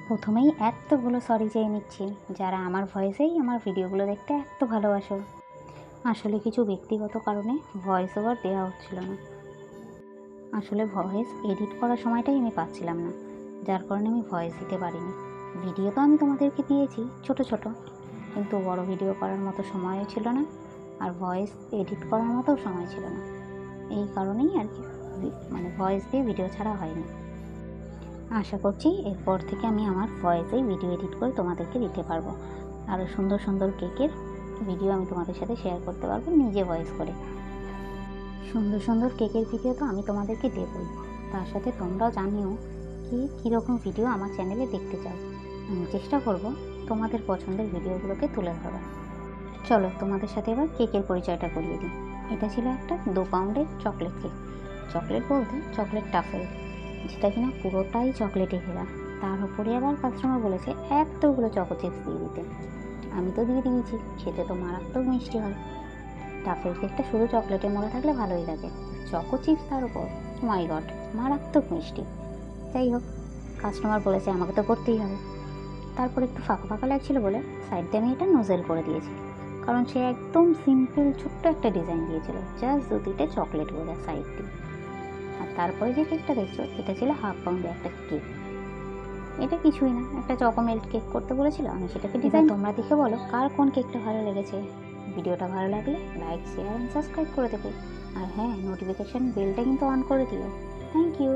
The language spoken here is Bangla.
প্রথমেই এতগুলো সরি চেয়ে নিচ্ছি যারা আমার ভয়েসেই আমার ভিডিওগুলো দেখতে এত ভালোবাসো। আসলে কিছু ব্যক্তিগত কারণে ভয়েস ওভার দেওয়া হচ্ছিল না। আসলে ভয়েস এডিট করার সময়টাই আমি পাচ্ছিলাম না, যার কারণে আমি ভয়েস দিতে পারিনি। ভিডিও তো আমি তোমাদেরকে দিয়েছি ছোট ছোট, কিন্তু বড় ভিডিও করার মতো সময়ও ছিল না, আর ভয়েস এডিট করার মতো সময় ছিল না। এই কারণেই আর কি ভয়েস দিয়ে ভিডিও ছাড়া হয়নি। আশা করছি এরপর থেকে আমি আমার ভয়েসেই ভিডিও এডিট করে তোমাদেরকে দিতে পারবো। আরও সুন্দর সুন্দর কেকের ভিডিও আমি তোমাদের সাথে শেয়ার করতে পারবো নিজে ভয়েস করে। সুন্দর সুন্দর কেকের ভিডিও তো আমি তোমাদেরকে দেবই, তার সাথে তোমরাও জানিও কীরকম ভিডিও আমার চ্যানেলে দেখতে চাও। আমি চেষ্টা করব তোমাদের পছন্দের ভিডিওগুলোকে তুলে ধরার। চলো তোমাদের সাথে এবার কেকের পরিচয়টা করিয়ে দিই। এটা ছিল একটা 2 পাউন্ডের চকলেট কেক। চকলেট বলতে চকলেট টাফেল, যেটা কিনা পুরোটাই চকলেটে ঘেরা। তার উপরে আবার কাস্টমার বলেছে এতগুলো চকো চিপস দিয়ে দিতে। আমি তো দিয়ে দিয়েছি, খেতে তো মারাত্মক মিষ্টি হয়। টাফেল কেকটা শুধু চকলেটে মোড়া থাকলে ভালোই লাগে, চকো চিপস তার উপর, মাই গড, মারাত্মক মিষ্টি। যাই হোক, কাস্টমার বলেছে আমাকে তো করতেই হবে। তারপর একটু ফাঁকা ফাঁকা লাগছিল বলে সাইড দিয়ে আমি এটা নোজেল করে দিয়েছি, কারণ সে একদম সিম্পল ছোট্ট একটা ডিজাইন দিয়েছিল, জাস্ট 2-3টে চকলেট গোজা সাইড দিয়ে। আর তারপরে যে কেকটা দেখছো এটা ছিল 1/2 পাউন্ডের একটা কেক। এটা কিছুই না, একটা চকো মেল্ট কেক করতে বলেছিল, আমি সেটাকে ডিজাইন। তোমরা দেখে বলো কার কোন কেকটা ভালো লেগেছে। ভিডিওটা ভালো লাগলে লাইক, শেয়ার অ্যান্ড সাবস্ক্রাইব করে দেবে। আর হ্যাঁ, নোটিফিকেশান বেলটা কিন্তু অন করে দিও। Thank you.